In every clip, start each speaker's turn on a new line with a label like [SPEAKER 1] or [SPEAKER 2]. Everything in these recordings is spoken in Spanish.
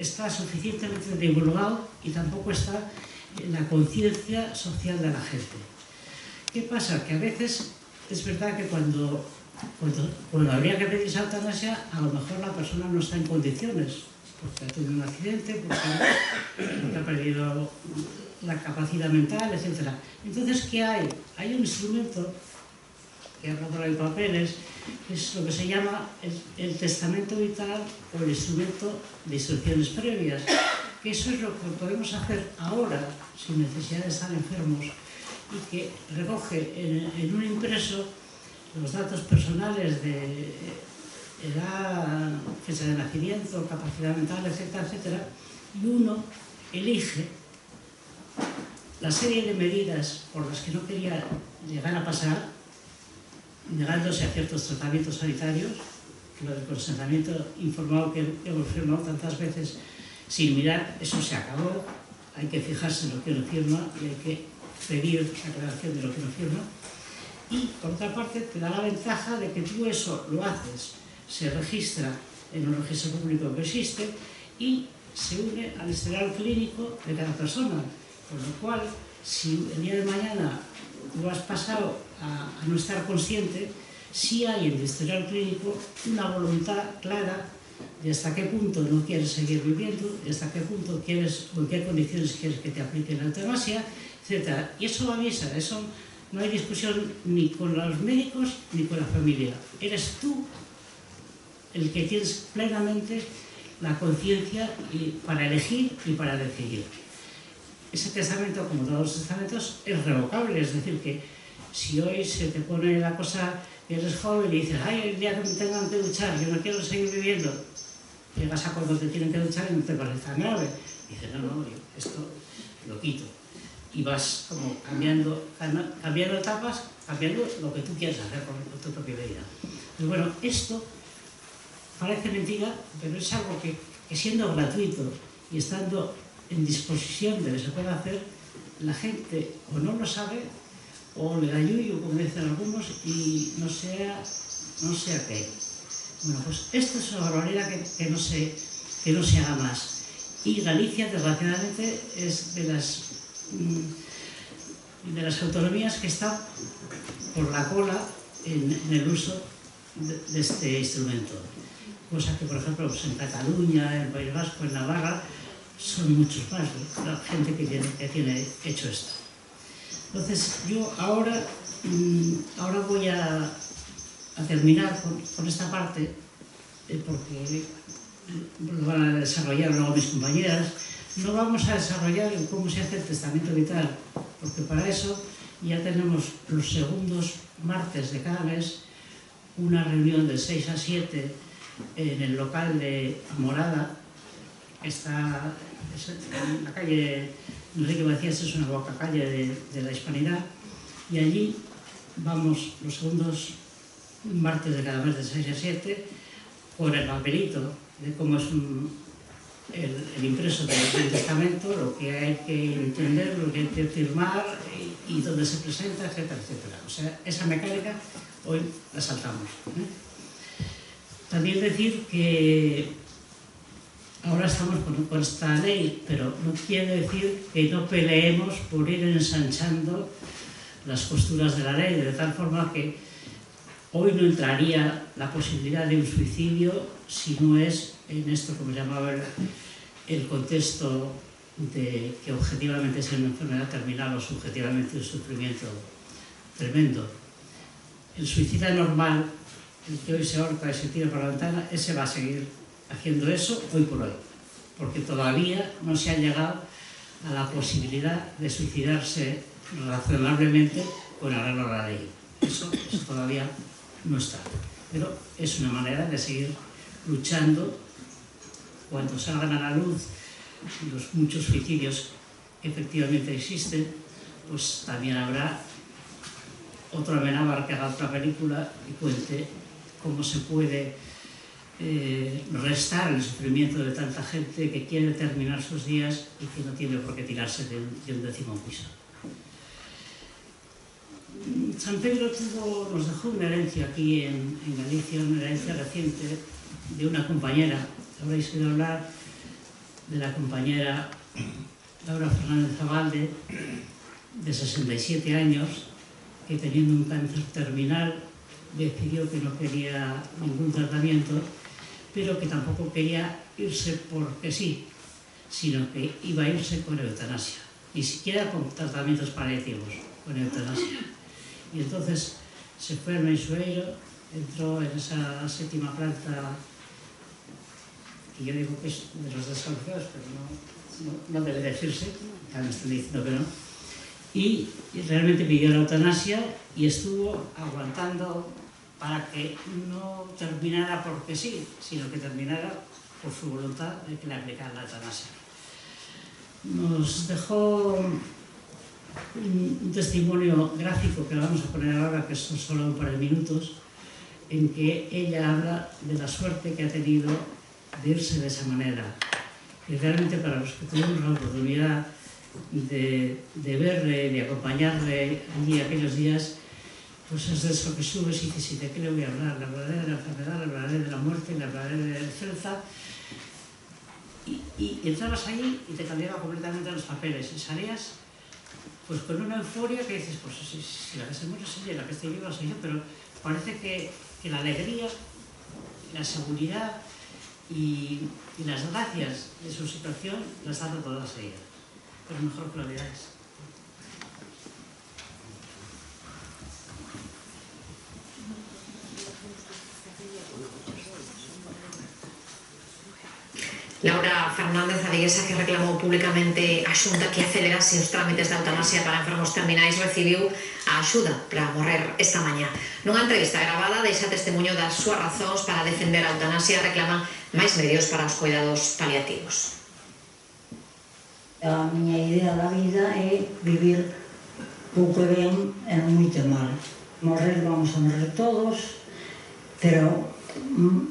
[SPEAKER 1] está suficientemente divulgado y tampoco está en la conciencia social de la gente. ¿Qué pasa? Que a veces es verdad que cuando habría que pedir esa eutanasia, a lo mejor la persona no está en condiciones, porque ha tenido un accidente, porque ha perdido la capacidad mental, etc. Entonces, ¿qué hay? Hay un instrumento que habla por ahí papeles, que es lo que se llama el testamento vital o el instrumento de instrucciones previas, que eso es lo que podemos hacer ahora, sin necesidad de estar enfermos, y que recoge en un impreso los datos personales de edad, fecha de nacimiento, capacidad mental, etcétera, etcétera, y uno elige la serie de medidas por las que no quería llegar a pasar, negándose a ciertos tratamientos sanitarios, que lo del consentimiento informado que hemos firmado tantas veces sin mirar, eso se acabó, hay que fijarse en lo que uno firma y hay que pedir la aclaración de lo que uno firma. Y, por otra parte, te da la ventaja de que tú eso lo haces, se registra en un registro público que existe y se une al historial clínico de cada persona. Con lo cual, si el día de mañana tú has pasado a no estar consciente, sí hay en el historial clínico una voluntad clara de hasta qué punto no quieres seguir viviendo, de hasta qué punto quieres o en qué condiciones quieres que te apliquen la eutanasia, etc. Y eso lo avisa, eso no hay discusión ni con los médicos ni con la familia. Eres tú el que tienes plenamente la conciencia para elegir y para decidir. Ese testamento, como todos los testamentos, es revocable, es decir, que si hoy se te pone la cosa que eres joven y dices, ay, el día que me tengan que duchar, yo no quiero seguir viviendo, llegas a cuando te tienen que duchar y no te parece tan grave. Dices, no, esto lo quito. Y vas como cambiando etapas, cambiando lo que tú quieres hacer con tu propia vida. Pero bueno, esto parece mentira, pero es algo que siendo gratuito y estando en disposición de que se pueda hacer, la gente o no lo sabe o le da yuyu, como dicen algunos, y no sea qué. Bueno, pues esto es una barbaridad que no se haga más. Y Galicia, desgraciadamente, es de las autonomías que está por la cola en el uso de este instrumento. Cosa que, por ejemplo, pues en Cataluña, en el País Vasco, en Navarra, son muchos más, la gente que tiene hecho esto. Entonces, yo ahora voy a terminar con esta parte, porque lo van a desarrollar luego mis compañeras. No vamos a desarrollar el cómo se hace el testamento vital, porque para eso ya tenemos los segundos martes de cada mes una reunión de 6 a 7 en el local de Morada. Está en la calle Enrique Macías, es una boca calle de la Hispanidad, y allí vamos los segundos martes de cada mes de 6 a 7 con el papelito de cómo es el impreso del testamento, lo que hay que entender, lo que hay que firmar y dónde se presenta, etcétera, etcétera. O sea, esa mecánica hoy la saltamos. También decir que ahora estamos con esta ley, pero no quiere decir que no peleemos por ir ensanchando las costuras de la ley, de tal forma que hoy no entraría la posibilidad de un suicidio si no es en esto, como llamaba el contexto de que objetivamente es una enfermedad terminal o subjetivamente un sufrimiento tremendo. El suicida normal, el que hoy se ahorca y se tira por la ventana, ese va a seguir haciendo eso hoy por hoy, porque todavía no se ha llegado a la posibilidad de suicidarse razonablemente con arreglo a la ley. Eso todavía no está, pero es una manera de seguir luchando. Cuando salgan a la luz los muchos suicidios que efectivamente existen, pues también habrá otro Amenábar que haga otra película y cuente cómo se puede restar el sufrimiento de tanta gente que quiere terminar sus días y que no tiene por qué tirarse de un 10º piso. San Pedro nos dejó una herencia aquí en Galicia, una herencia reciente de una compañera. Habréis oído hablar de la compañera Laura Fernández Zabalde, de 67 años, que teniendo un cáncer terminal decidió que no quería ningún tratamiento, pero que tampoco quería irse porque sí, sino que iba a irse con eutanasia, ni siquiera con tratamientos paliativos, con eutanasia. Y entonces se fue al Mensueiro, entró en esa 7ª planta, que yo digo que es de los desahuciados, pero no debe decirse, ya me están diciendo que no, y realmente pidió la eutanasia y estuvo aguantando para que no terminara porque sí, sino que terminara por su voluntad de que le aplicaran la eutanasia. Nos dejó un testimonio gráfico que vamos a poner ahora, que son solo un par de minutos, en que ella habla de la suerte que ha tenido de irse de esa manera. Y realmente para los que tuvimos la oportunidad de verle, de acompañarle allí aquellos días, pues es de eso que subes y dices, ¿y de qué le voy a hablar? Le hablaré de la enfermedad, le hablaré de la muerte, le hablaré de la Celta. Y entrabas ahí y te cambiaba completamente los papeles y salías pues con una euforia que dices, pues si la que se muere soy yo, la que estoy viva soy yo, pero parece que la alegría, la seguridad y las gracias de su situación las ha dado todas ellas, pero mejor que lo veáis.
[SPEAKER 2] Laura Fernández, a viguesa que reclamou públicamente a Xunta que acelerase os trámites de eutanasia para enfermos terminais, recibiu a axuda para morrer esta mañá. Nunha entrevista gravada deixa testemunho das súas razóns para defender a eutanasia e reclama máis medios para os cuidados paliativos.
[SPEAKER 3] A miña idea da vida é vivir pouco ben e non moito mal. Morrer vamos a morrer todos, pero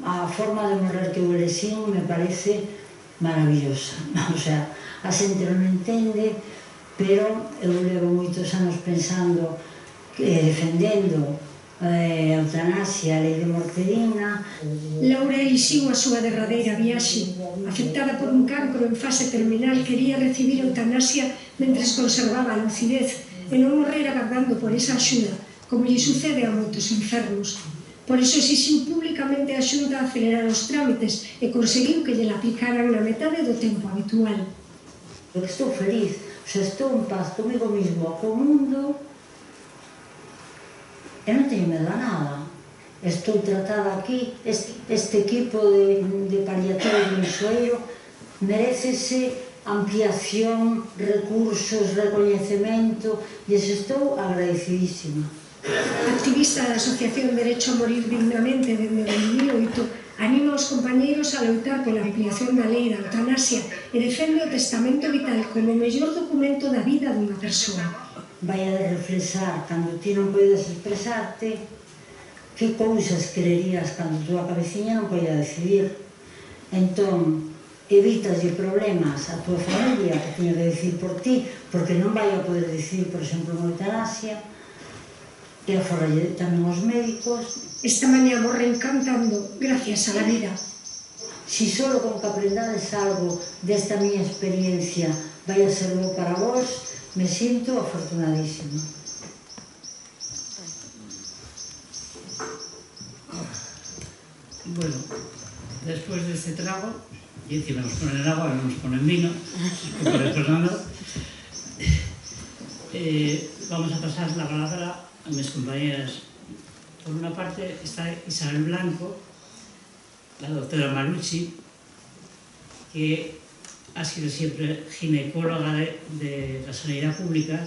[SPEAKER 3] a forma de morrer que eu elexín me parece maravillosa. O sea, a xente non entende, pero eu levo moitos anos pensando, defendendo a eutanasia, a lei de morte digna.
[SPEAKER 4] Laura elixiu a súa derradeira viaxe. Afectada por un cancro en fase terminal, quería recibir eutanasia mentres conservaba a lucidez e non morrer agardando por esa axuda, como lle sucede a moitos enfermos. Por iso exixiu públicamente a Xunta a acelerar os trámites e conseguiu que lle aplicaran na metade do tempo habitual.
[SPEAKER 3] Eu estou feliz, o sea, estou en paz comigo mismo, co mundo, e non teño medo a nada. Estou tratada aquí, este equipo de paliativos do Mensueiro merécese ampliación, recursos, recoñecemento, e estou agradecidísima.
[SPEAKER 4] Activista da Asociación Derecho a Morir Dignamente dende 2008, anima os compañeiros a loitar pola ampliación da lei da eutanasia e defende o testamento vital como o mellor documento da vida dunha persoa.
[SPEAKER 3] Vai a reflexar cando ti non podes expresarte, que cousas quererías cando túa cabeciña non poida decidir. Entón, evítaslle problemas a túa familia que teña que decidir por ti, porque non vai a poder decidir, por exemplo, unha eutanasia, e aforralle tamén os médicos.
[SPEAKER 4] Esta mañá morren cantando gracias a la vida.
[SPEAKER 3] Si solo con que aprendades algo desta miña experiencia vai a ser bo para vos, me sinto afortunadísima.
[SPEAKER 1] Bueno, después de este trago, y encima nos ponen agua, no nos ponen vino, por el Fernando, vamos a pasar la palabra a mis compañeras. Por una parte está Isabel Blanco, la doctora Manucci, que ha sido siempre ginecóloga de la sanidad pública,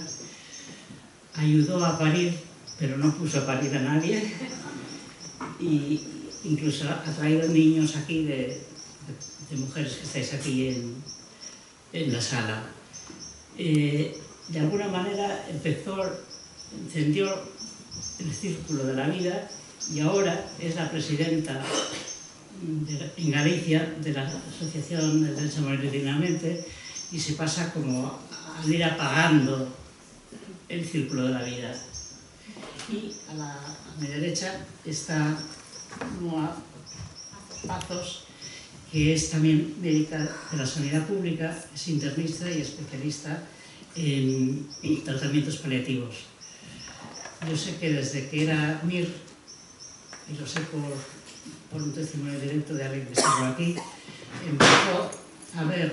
[SPEAKER 1] ayudó a parir, pero no puso a parir a nadie, y incluso ha traído niños aquí de mujeres que estáis aquí en la sala. De alguna manera encendió el círculo de la vida y ahora es la presidenta en Galicia de la Asociación de Derecho a Morir Dignamente y se pasa como a ir apagando el círculo de la vida. Y a mi derecha está Noa Pazos, que es también médica de la sanidad pública, es internista y especialista en tratamientos paliativos. Yo sé que desde que era MIR, y lo sé por un testimonio directo de alguien que estuvo aquí, empezó a ver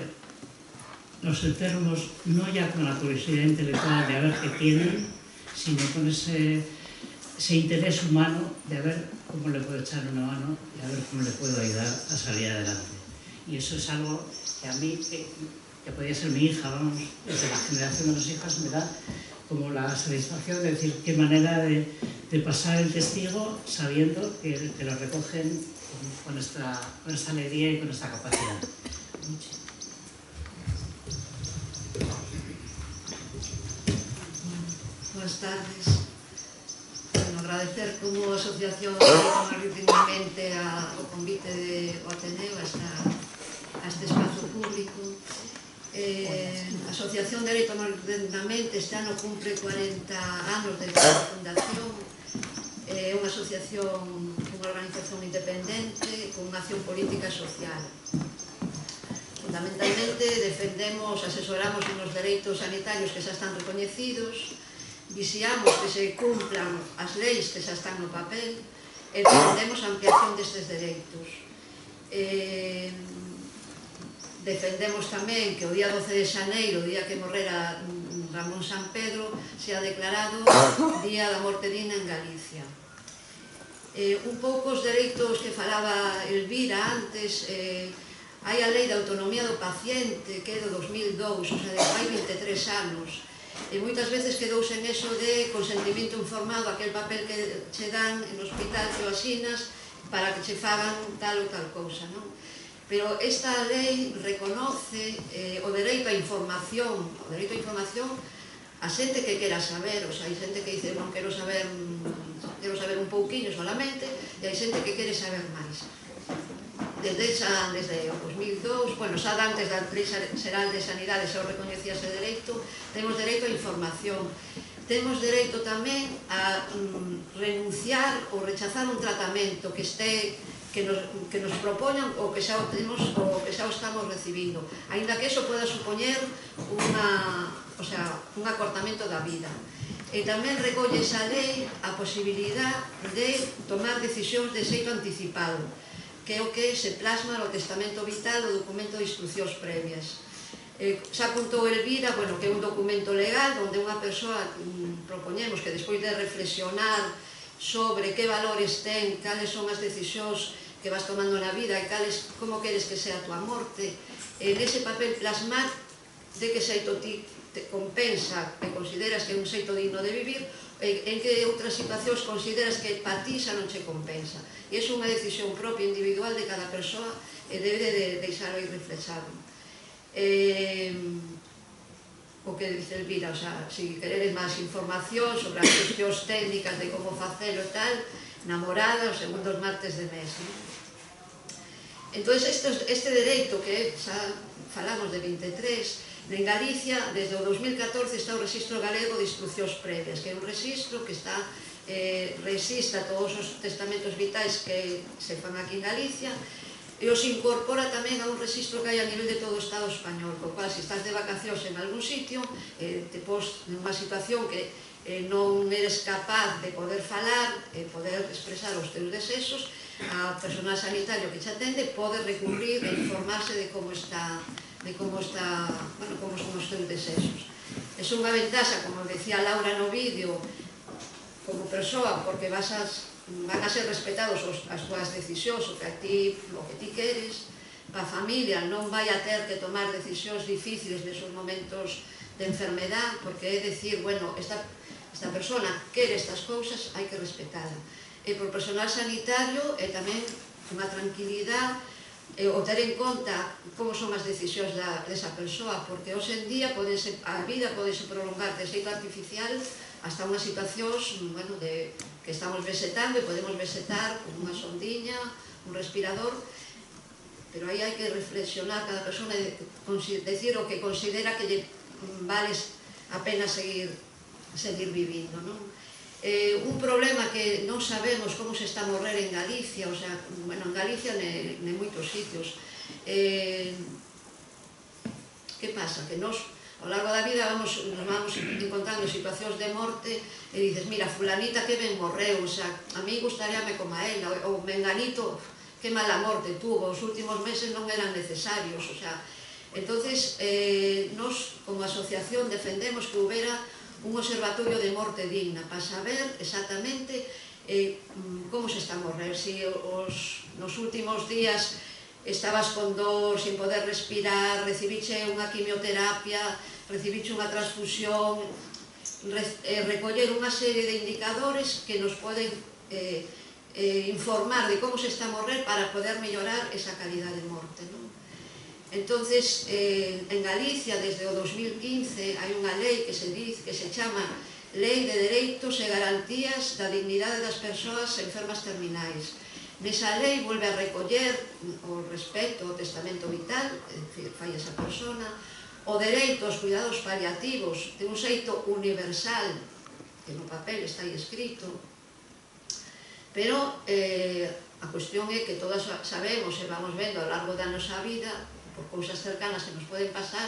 [SPEAKER 1] los enfermos no ya con la curiosidad intelectual de a ver qué tienen, sino con ese interés humano de a ver cómo le puedo echar una mano y a ver cómo le puedo ayudar a salir adelante. Y eso es algo que a mí, que podría ser mi hija, vamos, desde la generación de los hijas, me da como la satisfacción de decir qué manera de pasar el testigo sabiendo que lo recogen con esta alegría y con esta capacidad.
[SPEAKER 5] Buenas tardes. Bueno, agradecer como asociación recientemente ao convite do Ateneo a este espazo público. A Asociación de Dereito Recientemente este ano cumpre 40 anos de fundación. É unha asociación, unha organización independente con unha acción política e social. Fundamentalmente defendemos, asesoramos nos dereitos sanitarios que xa están recoñecidos, vixiamos que se cumplan as leis que xa están no papel e defendemos a ampliación destes dereitos. Defendemos tamén que o día 12 de xaneiro, o día que morrera Ramón San Pedro, se ha declarado Día da Morte Digna en Galicia. Un pouco os dereitos que falaba Elvira antes, hai a Lei de Autonomía do Paciente, que é do 2002, o sea, de hai 23 anos, e moitas veces quedouse en eso de consentimento informado, aquel papel que che dan en hospital que o asinas para que che fagan tal ou tal cousa, non? Pero esta lei reconoce o dereito á información, a xente que quera saber, o sea, hai xente que dice, non, quero saber un pouquiño solamente, e hai xente que quere saber máis. Desde o 2002, bueno, xa antes da Lei Xeral de Sanidade xa o recoñecía ese dereito, temos dereito á información. Temos dereito tamén a renunciar ou rechazar un tratamento que nos propoñan ou que xa o estamos recibindo, aínda que eso poda supoñer un acortamento da vida. E tamén recolle esa lei a posibilidade de tomar decisións de xeito anticipado, que é o que se plasma no testamento vital do documento de instruccións previas. Xa contou Elvira, que é un documento legal onde unha persoa propoñemos que despois de reflexionar sobre que valores ten, cales son as decisións que vas tomando na vida e como queres que sea a tua morte, nese papel plasmar de que xeito ti te compensa e consideras que é un xeito digno de vivir, en que outras situacións consideras que pa ti xa non che compensa. E é unha decisión propia individual de cada persoa e debe de deixalo ir reflexado. O que dice Elvira, o sea, se queredes máis información sobre as cuestións técnicas de como facelo e tal, na morada os segundos martes de mes. Entón, este dereito que xa falamos de 23, en Galicia, desde o 2014 está o Rexistro Galego de Instruccións Previas, que é un rexistro que resista todos os testamentos vitais que se fan aquí en Galicia, e os incorpora tamén a un rexistro que hai a nivel de todo o Estado español, co cual, se estás de vacacións en algún sitio, te pos nunha situación que non eres capaz de poder falar e poder expresar os teus desexos, a personal sanitario que te atende pode recurrir e informarse de como son os teus desexos. É unha ventaxa, como decía Laura no vídeo, como persoa, porque van a ser respetados as túas decisións, o que ti queres. A familia non vai a ter que tomar decisións difíciles nesos momentos de enfermedad, porque é dicir, bueno, esta persona quere estas cousas, hai que respetala. E por personal sanitario é tamén unha tranquilidade o ter en conta como son as decisións desa persoa, porque hoxe en día a vida podese prolongar de xeito artificial hasta unhas situacións que estamos vesetando e podemos vesetar con unha sondiña, un respirador, pero aí hai que reflexionar cada persona e decir o que considera que lle vale a pena seguir vivindo. Un problema que non sabemos como se está a morrer en Galicia, en Galicia en moitos sitios, Que pasa? Que nos, ao largo da vida, nos vamos encontrando situacións de morte e dices, mira, fulanita que ben morreu, o sea, a mí gustaríame como a ela, ou menganito, que mala morte tuvo, os últimos meses non eran necesarios, o sea, entonces, nos, como asociación, defendemos que houbera un observatorio de morte digna para saber exactamente como se está a morrer, si nos últimos días estabas con dor, sin poder respirar, recibiche unha quimioterapia, recibiche unha transfusión, recoller unha serie de indicadores que nos poden informar de como se está a morrer para poder mellorar esa calidad de morte, non? Entonces, en Galicia, desde o 2015, hai unha lei que se chama Lei de Dereitos e Garantías da Dignidade das Persoas Enfermas Terminais. Nesa lei volve a recoller o respeto ao testamento vital, fai esa persona, o dereito aos cuidados paliativos de un xeito universal, que no papel está aí escrito, pero a cuestión é que todas sabemos e vamos vendo ao largo da nosa vida, por cousas cercanas que nos poden pasar,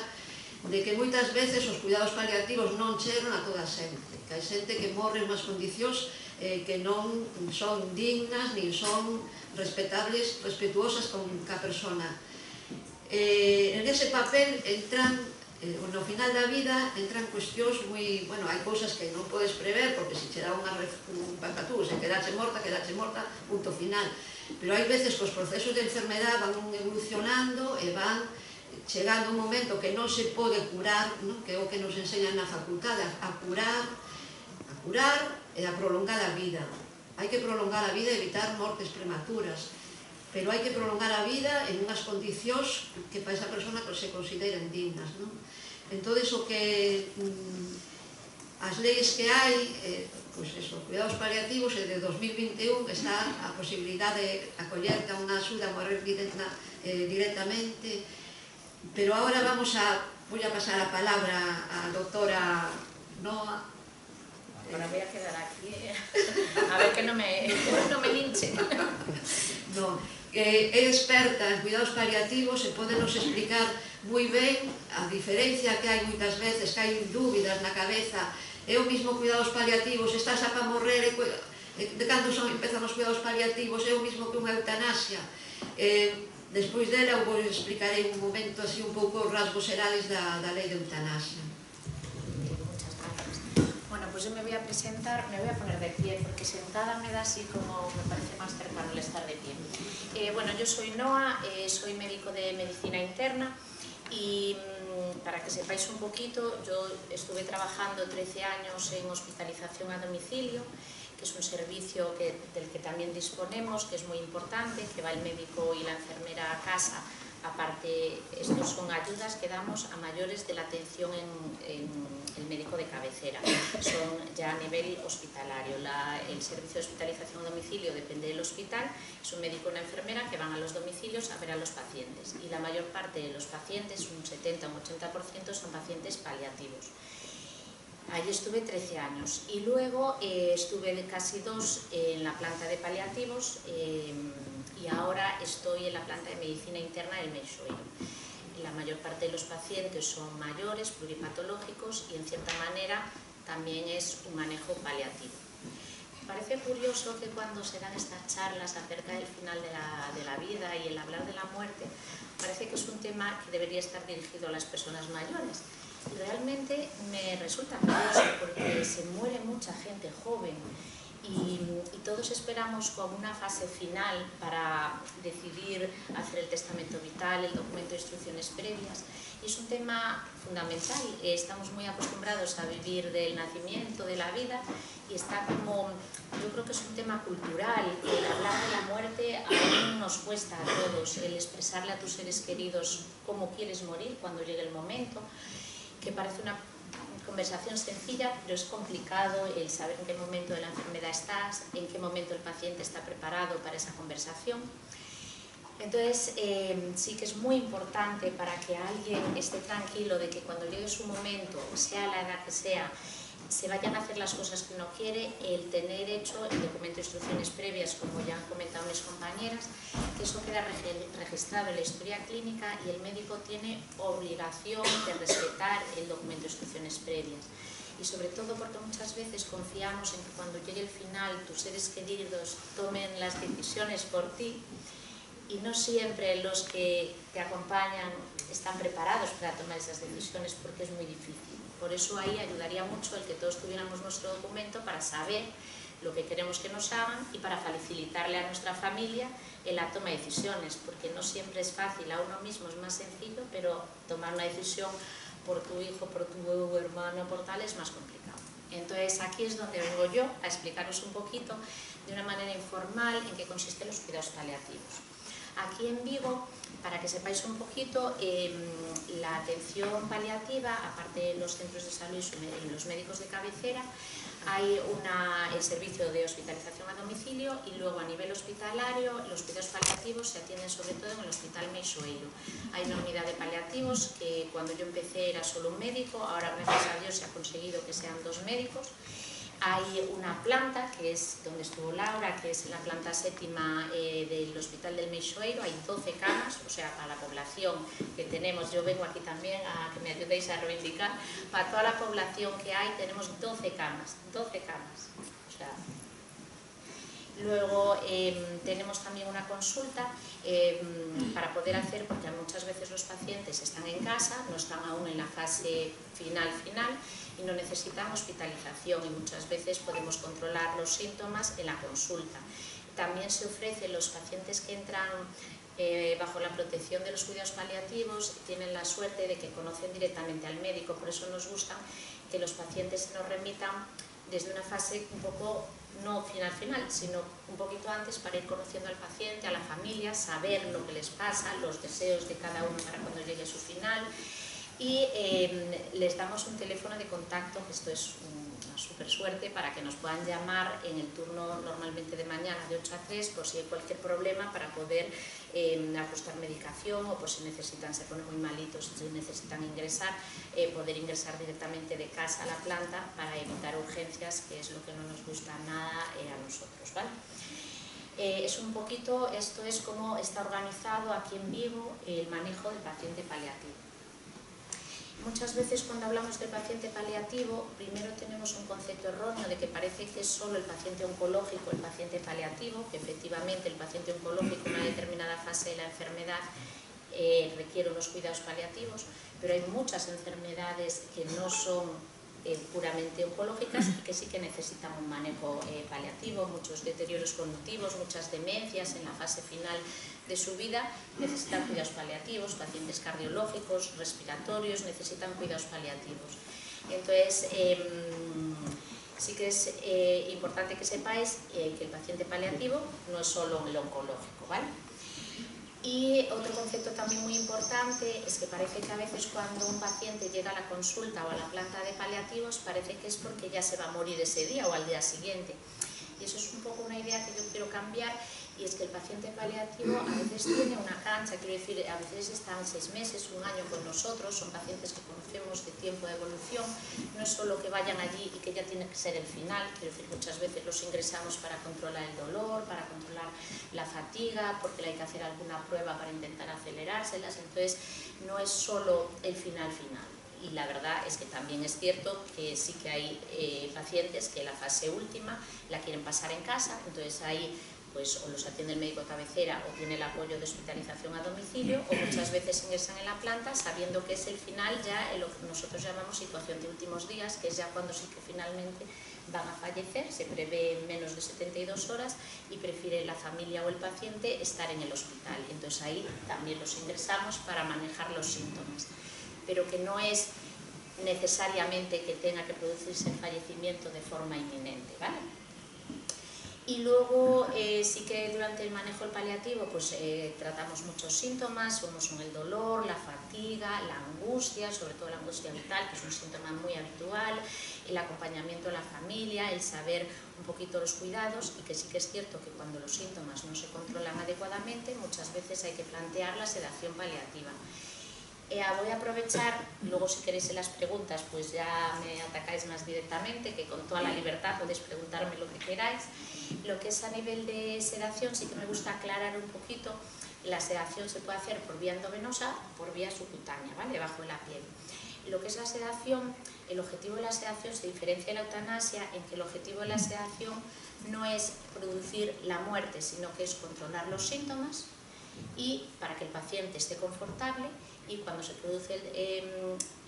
[SPEAKER 5] de que moitas veces os cuidados paliativos non chegan a toda a xente, que hai xente que morre en unhas condicións que non son dignas nin son respetables, respetuosas con ca persona. En ese papel entran, no final da vida, entran cuestións moi... Bueno, hai cousas que non podes prever, porque se che dá un patatú, se quedache morta, punto final. Pero hai veces que os procesos de enfermedade van evolucionando e van chegando un momento que non se pode curar, que é o que nos enseñan na facultade, a curar e a prolongar a vida. Hai que prolongar a vida e evitar mortes prematuras, pero hai que prolongar a vida en unhas condicións que para esa persona se consideren dignas, non? Entón, o que as leis que hai, pois eso, cuidados paliativos, e de 2021 está a posibilidade de acollerte a unha axuda a morrer directamente. Pero ahora voy a pasar a palabra a doutora Noa.
[SPEAKER 6] Ahora voy a quedar aquí, a ver que no me linchen.
[SPEAKER 5] No, é experta en cuidados paliativos e podenos explicar moi ben a diferencia que hai moitas veces, que hai dúbidas na cabeza. É o mismo cuidados paliativos, estás a para morrer, de cando empezan os cuidados paliativos, é o mismo que unha eutanasia. Despois dela eu vos explicarei un momento así un pouco os rasgos xerales da lei de eutanasia.
[SPEAKER 6] Muchas gracias. Bueno, pues yo me voy a presentar, me voy a poner de pie porque sentada me da así como me parece más cercano el estar de pie. Bueno, yo soy Noa, soy médico de medicina interna y para que sepáis un poquito, yo estuve trabajando 13 años en hospitalización a domicilio, que es un servicio del que también disponemos, que es muy importante, que va el médico y la enfermera a casa. Aparte, estos son ayudas que damos a mayores de la atención en el médico de cabecera. Son ya a nivel hospitalario. El servicio de hospitalización a domicilio depende del hospital. Es un médico y una enfermera que van a los domicilios a ver a los pacientes. Y la mayor parte de los pacientes, un 70 o un 80%, son pacientes paliativos. Allí estuve 13 años y luego estuve casi 2 en la planta de paliativos y ahora estoy en la planta de medicina interna del Meixoeiro. La mayor parte de los pacientes son mayores, pluripatológicos y en cierta manera también es un manejo paliativo. Me parece curioso que cuando se dan estas charlas acerca del final de la vida y el hablar de la muerte, parece que es un tema que debería estar dirigido a las personas mayores. Realmente me resulta curioso porque se muere mucha gente joven y todos esperamos como una fase final para decidir hacer el testamento vital, el documento de instrucciones previas, y es un tema fundamental. Estamos muy acostumbrados a vivir del nacimiento, de la vida, y está como, yo creo que es un tema cultural. El hablar de la muerte aún nos cuesta a todos, el expresarle a tus seres queridos cómo quieres morir cuando llegue el momento, que parece una conversación sencilla, pero es complicado el saber en qué momento de la enfermedad estás, en qué momento el paciente está preparado para esa conversación. Entonces, sí que es muy importante para que alguien esté tranquilo de que cuando llegue su momento, sea la edad que sea, se vayan a hacer las cosas que uno quiere, el tener hecho el documento de instrucciones previas, como ya han comentado mis compañeras, que eso queda registrado en la historia clínica y el médico tiene obligación de respetar el documento de instrucciones previas. Y sobre todo porque muchas veces confiamos en que cuando llegue el final tus seres queridos tomen las decisiones por ti, y no siempre los que te acompañan están preparados para tomar esas decisiones porque es muy difícil. Por eso ahí ayudaría mucho el que todos tuviéramos nuestro documento para saber lo que queremos que nos hagan y para facilitarle a nuestra familia en la toma de decisiones, porque no siempre es fácil, a uno mismo es más sencillo, pero tomar una decisión por tu hijo, por tu hermano, por tal, es más complicado. Entonces aquí es donde vengo yo a explicaros un poquito de una manera informal en qué consisten los cuidados paliativos. Aquí en Vigo, para que sepáis un poquito, la atención paliativa, aparte de los centros de salud y los médicos de cabecera, hay el servicio de hospitalización a domicilio y luego a nivel hospitalario los cuidados paliativos se atienden sobre todo en el Hospital Meixoeiro. Hay una unidad de paliativos que cuando yo empecé era solo un médico, ahora gracias a Dios se ha conseguido que sean 2 médicos. Hay una planta, que es donde estuvo Laura, que es la planta 7ª del Hospital del Meixoeiro. Hay 12 camas, o sea, para la población que tenemos, yo vengo aquí también a que me ayudéis a reivindicar, para toda la población que hay tenemos 12 camas, 12 camas. O sea, luego tenemos también una consulta para poder hacer, porque muchas veces los pacientes están en casa, no están aún en la fase final y no necesitan hospitalización y muchas veces podemos controlar los síntomas en la consulta. También se ofrece los pacientes que entran bajo la protección de los cuidados paliativos, tienen la suerte de que conocen directamente al médico, por eso nos gusta que los pacientes se nos remitan desde una fase un poco, no final, sino un poquito antes para ir conociendo al paciente, a la familia, saber lo que les pasa, los deseos de cada uno para cuando llegue su final. Y les damos un teléfono de contacto, que esto es una súper suerte, para que nos puedan llamar en el turno normalmente de mañana de 8 a 3 por si hay cualquier problema para poder ajustar medicación o por si necesitan, se ponen muy malitos, si necesitan ingresar, poder ingresar directamente de casa a la planta para evitar urgencias, que es lo que no nos gusta nada a nosotros, ¿vale? Es un poquito, esto es cómo está organizado aquí en Vigo el manejo del paciente paliativo. Muchas veces cuando hablamos de paciente paliativo, primero tenemos un concepto erróneo de que parece que es solo el paciente oncológico el paciente paliativo, que efectivamente el paciente oncológico en una determinada fase de la enfermedad requiere unos cuidados paliativos, pero hay muchas enfermedades que no son puramente oncológicas y que sí que necesitan un manejo paliativo, muchos deterioros cognitivos, muchas demencias en la fase final de su vida necesitan cuidados paliativos, pacientes cardiológicos, respiratorios, necesitan cuidados paliativos. Entonces, sí que es importante que sepáis que el paciente paliativo no es solo el oncológico, ¿vale? Y otro concepto también muy importante es que parece que a veces cuando un paciente llega a la consulta o a la planta de paliativos parece que es porque ya se va a morir ese día o al día siguiente. Y eso es un poco una idea que yo quiero cambiar, y es que el paciente paliativo a veces tiene una cancha, quiero decir, a veces están 6 meses, 1 año con nosotros, son pacientes que conocemos de tiempo de evolución, no es solo que vayan allí y que ya tiene que ser el final, quiero decir, muchas veces los ingresamos para controlar el dolor, para controlar la fatiga, porque hay que hacer alguna prueba para intentar acelerárselas, entonces no es solo el final. Y la verdad es que también es cierto que sí que hay pacientes que la fase última la quieren pasar en casa, entonces ahí pues o los atiende el médico de cabecera o tiene el apoyo de hospitalización a domicilio, o muchas veces ingresan en la planta sabiendo que es el final ya en lo que nosotros llamamos situación de últimos días, que es ya cuando sí que finalmente van a fallecer, se prevé en menos de 72 horas y prefiere la familia o el paciente estar en el hospital. Entonces ahí también los ingresamos para manejar los síntomas, pero que no es necesariamente que tenga que producirse el fallecimiento de forma inminente, ¿vale? Y luego sí que durante el manejo del paliativo pues tratamos muchos síntomas, como son el dolor, la fatiga, la angustia, sobre todo la angustia vital, que es un síntoma muy habitual, el acompañamiento de la familia, el saber un poquito los cuidados, y que sí que es cierto que cuando los síntomas no se controlan adecuadamente, muchas veces hay que plantear la sedación paliativa. Voy a aprovechar, luego si queréis en las preguntas pues ya me atacáis más directamente, que con toda la libertad podéis preguntarme lo que queráis. Lo que es a nivel de sedación sí que me gusta aclarar un poquito. La sedación se puede hacer por vía endovenosa o por vía subcutánea, ¿vale? Debajo de la piel. Lo que es la sedación, el objetivo de la sedación se diferencia de la eutanasia en que el objetivo de la sedación no es producir la muerte, sino que es controlar los síntomas y para que el paciente esté confortable, y cuando se produce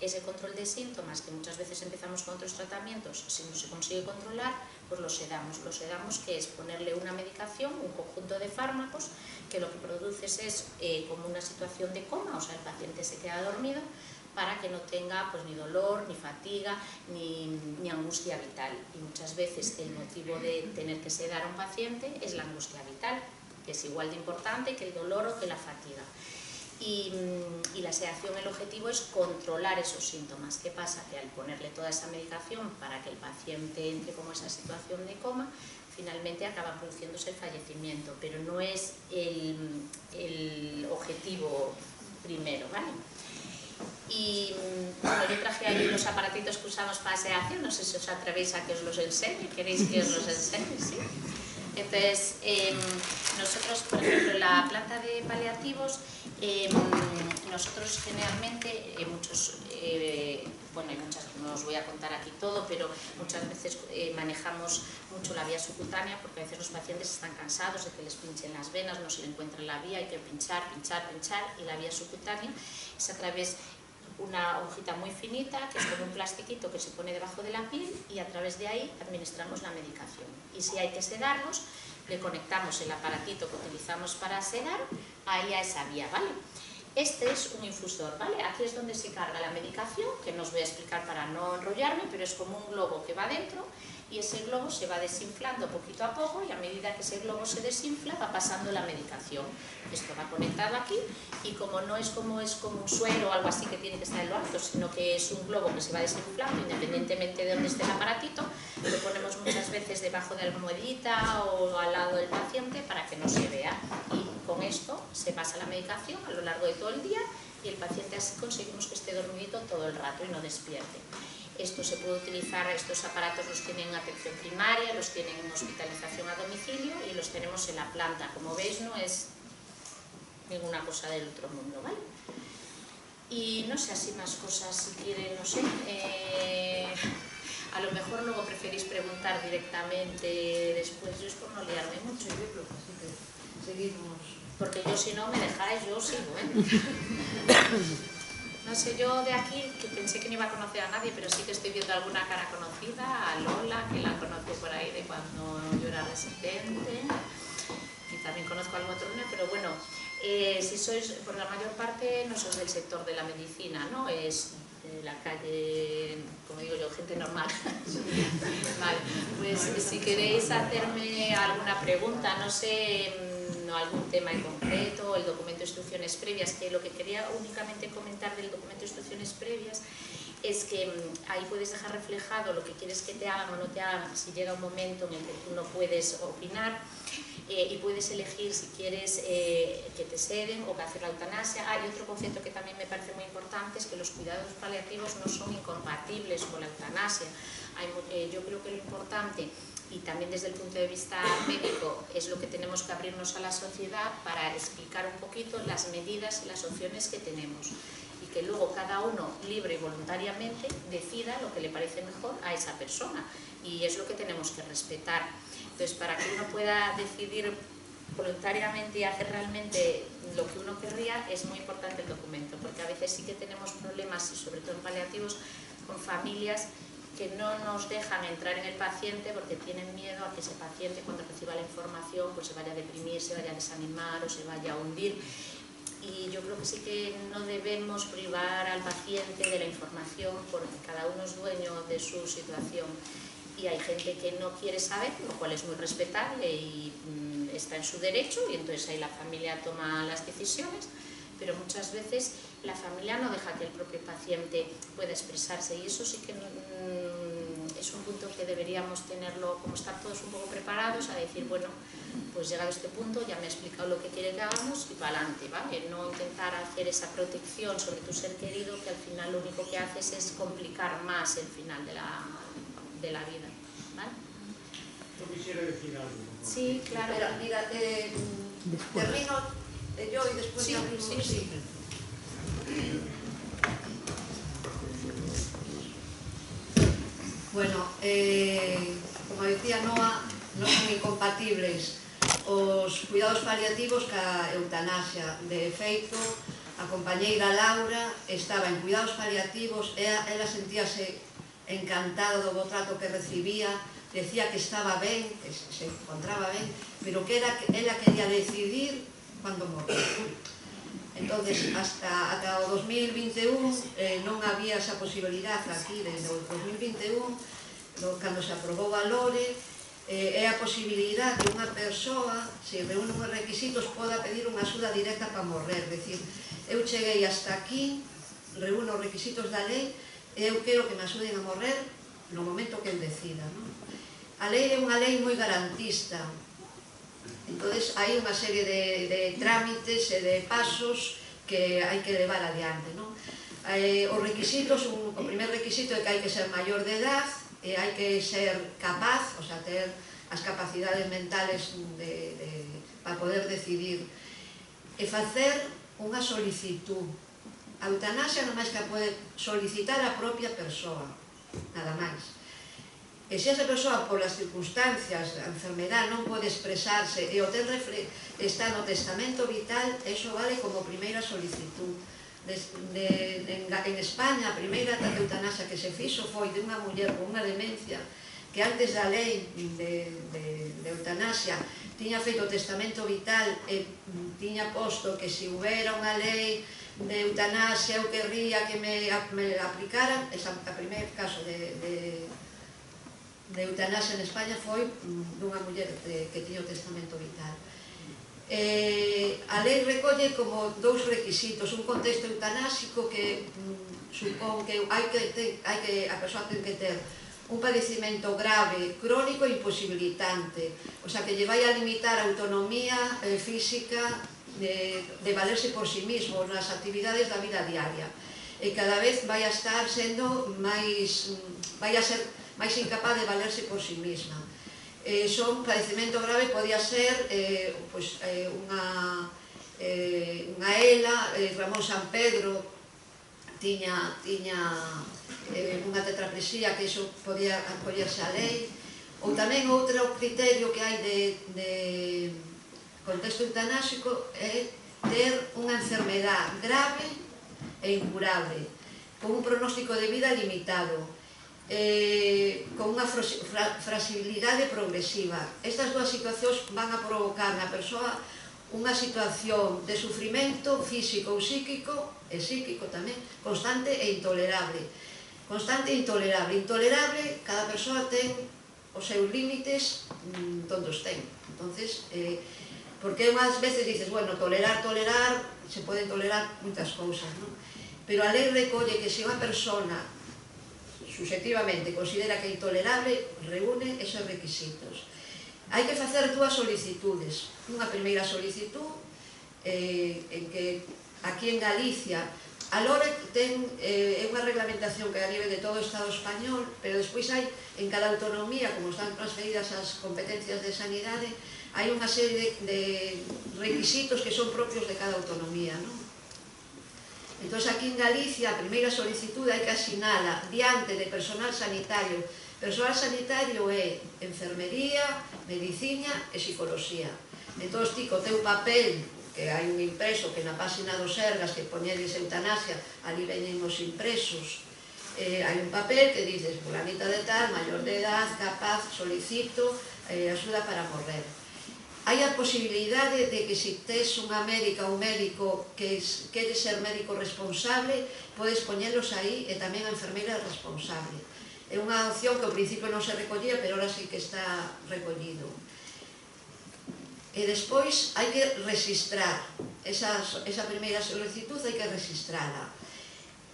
[SPEAKER 6] ese control de síntomas, que muchas veces empezamos con otros tratamientos, si no se consigue controlar, pues lo sedamos. Lo sedamos, que es ponerle una medicación, un conjunto de fármacos, que lo que produces es como una situación de coma, o sea, el paciente se queda dormido, para que no tenga pues, ni dolor, ni fatiga, ni angustia vital. Y muchas veces el motivo de tener que sedar a un paciente es la angustia vital, que es igual de importante que el dolor o que la fatiga. Y la sedación, el objetivo es controlar esos síntomas. ¿Qué pasa? Que al ponerle toda esa medicación para que el paciente entre como esa situación de coma, finalmente acaba produciéndose el fallecimiento, pero no es el objetivo primero, ¿vale? Y bueno, yo traje ahí los aparatitos que usamos para sedación, no sé si os atrevéis a que os los enseñe, ¿queréis que os los enseñe? ¿Sí? Entonces, nosotros, por ejemplo, en la planta de paliativos, nosotros generalmente, bueno, hay muchas, no os voy a contar aquí todo, pero muchas veces manejamos mucho la vía subcutánea, porque a veces los pacientes están cansados de que les pinchen las venas, no se le encuentra la vía, hay que pinchar, y la vía subcutánea es a través una hojita muy finita, que es como un plastiquito que se pone debajo de la piel, y a través de ahí administramos la medicación. Y si hay que sedarnos, le conectamos el aparatito que utilizamos para sedar ahí a esa vía, ¿vale? Este es un infusor, ¿vale? Aquí es donde se carga la medicación, que no os voy a explicar para no enrollarme, pero es como un globo que va dentro, y ese globo se va desinflando poquito a poco, y a medida que ese globo se desinfla va pasando la medicación. Esto va conectado aquí, y como no es como un suero o algo así que tiene que estar en lo alto, sino que es un globo que se va desinflando independientemente de donde esté el aparatito, lo ponemos muchas veces debajo de la almohadita o al lado del paciente para que no se vea, y con esto se pasa la medicación a lo largo de todo el día, y el paciente así conseguimos que esté dormidito todo el rato y no despierte. Esto se puede utilizar, estos aparatos los tienen en atención primaria, los tienen en hospitalización a domicilio, y los tenemos en la planta. Como veis, no es ninguna cosa del otro mundo, ¿vale? Y no sé, así más cosas, si quieren, no sé. A lo mejor luego preferís preguntar directamente después. Yo es por no liarme mucho.
[SPEAKER 5] Yo creo que sí que seguimos.
[SPEAKER 6] Porque yo, si no me dejáis, yo sigo, ¿eh? No sé, yo de aquí, que pensé que no iba a conocer a nadie, pero sí que estoy viendo alguna cara conocida, a Lola, que la conozco por ahí de cuando yo era residente, y también conozco a algún otro, pero bueno, si sois, por la mayor parte, no sois del sector de la medicina, ¿no? Es de la calle, como digo yo, gente normal. Vale, pues si queréis hacerme alguna pregunta, no sé, algún tema en concreto, el documento de instrucciones previas, que lo que quería únicamente comentar del documento de instrucciones previas es que ahí puedes dejar reflejado lo que quieres que te hagan o no te hagan, si llega un momento en el que tú no puedes opinar, y puedes elegir si quieres que te seden o que hacer la eutanasia. Hay otro concepto que también me parece muy importante, es que los cuidados paliativos no son incompatibles con la eutanasia. Yo creo que lo importante, y también desde el punto de vista médico, es lo que tenemos que abrirnos a la sociedad para explicar un poquito las medidas y las opciones que tenemos, y que luego cada uno, libre y voluntariamente, decida lo que le parece mejor a esa persona, y es lo que tenemos que respetar. Entonces, para que uno pueda decidir voluntariamente y hacer realmente lo que uno querría, es muy importante el documento, porque a veces sí que tenemos problemas, y sobre todo en paliativos, con familias que no nos dejan entrar en el paciente porque tienen miedo a que ese paciente, cuando reciba la información, pues se vaya a deprimir, se vaya a desanimar o se vaya a hundir. Y yo creo que sí que no debemos privar al paciente de la información, porque cada uno es dueño de su situación, y hay gente que no quiere saber, lo cual es muy respetable y está en su derecho, y entonces ahí la familia toma las decisiones, pero muchas veces la familia no deja que el propio paciente pueda expresarse, y eso sí que es un punto que deberíamos tenerlo, como estar todos un poco preparados a decir, bueno, pues llegado a este punto ya me ha explicado lo que quiere que hagamos y para adelante, ¿vale? No intentar hacer esa protección sobre tu ser querido, que al final lo único que haces es complicar más el final de la vida, ¿vale?
[SPEAKER 7] Yo quisiera decir algo.
[SPEAKER 6] Sí, claro.
[SPEAKER 5] Pero, mira, termino yo y después
[SPEAKER 6] Sí,
[SPEAKER 5] abrimos.
[SPEAKER 6] sí.
[SPEAKER 5] Bueno, como decía Noa, non son incompatibles os cuidados paliativos ca eutanasia. De feito, a compañeira Laura estaba en cuidados paliativos, ela sentíase encantada do bo trato que recibía, decía que estaba ben, que se encontraba ben, pero que ela quería decidir cando morrer. Entonces, ata o 2021 non había esa posibilidad aquí, desde o 2021, cando se aprobou a LORE, é a posibilidad que unha persoa, se reúne uns requisitos, poda pedir unha axuda directa para morrer. Decir, eu cheguei hasta aquí, reúno os requisitos da lei, e eu quero que me axuden a morrer no momento que eu decida. A lei é unha lei moi garantista. Entón, hai unha serie de trámites e de pasos que hai que levar adiante. Os requisitos, o primer requisito é que hai que ser maior de edad, e hai que ser capaz, o sea, ter as capacidades mentales para poder decidir, e facer unha solicitud. A eutanasia non máis que a pode solicitar a propia persoa, nada máis. E se esa persoa, por as circunstancias, a enfermedad, non pode expresarse e o está no testamento vital, eso vale como primeira solicitud. En España, a primeira eutanasia que se fixo foi de unha muller con unha demencia que antes da lei de eutanasia tiña feito o testamento vital e tiña posto que se houbera unha lei de eutanasia eu querría que me aplicaran. O primeiro caso de eutanasia en España foi dunha muller que tiña o testamento vital. A lei recolle como dous requisitos: un contexto eutanásico que supón que a persoa ten que ter un padecimento grave, crónico e imposibilitante, o sea, que lle vai a limitar a autonomía física de valerse por sí mismo nas actividades da vida diaria, e cada vez vai a estar sendo vai a ser máis incapaz de valerse por sí mesma. Son padecimento grave, podía ser unha ela, Ramón San Pedro tiña unha tetraplexia, que iso podía acollerse á lei. Ou tamén outro criterio que hai de contexto eutanásico é ter unha enfermedad grave e incurable, con un pronóstico de vida limitado, con unha fragilidade progresiva. Estas dúas situacións van a provocar na persoa unha situación de sufrimento físico ou psíquico, e psíquico tamén, constante e intolerable. Constante e intolerable. Intolerable, cada persoa ten os seus límites donde os ten. Entonces, porque unhas veces dices, bueno, tolerar, se poden tolerar moitas cousas, non? Pero a lei recolle que se unha persona subjetivamente considera que é intolerable, reúne esos requisitos. Hai que facer dúas solicitudes. Unha primeira solicitud en que aquí en Galicia a LORE ten unha reglamentación que é a nivel de todo o Estado español, pero despois hai en cada autonomía, como están transferidas as competencias de sanidade, hai unha serie de requisitos que son propios de cada autonomía, non? Entón, aquí en Galicia, a primeira solicitud hai que asinala diante de personal sanitario. Personal sanitario é enfermería, medicina e psicoloxía. Entón, ti co teu papel, que hai un impreso que na página dos Sergas que poñedes eutanasia, ali veñen os impresos, hai un papel que dices, fulanita de tal, maior de edad, capaz, solicito axuda para morrer. Hai a posibilidade de que se tes unha médica ou médico que quere ser médico responsable, podes poñelos aí, e tamén a enfermeira responsable. É unha opción que ao principio non se recollía, pero ahora sí que está recollido. E despois hai que registrar esa primeira solicitud, hai que registrala.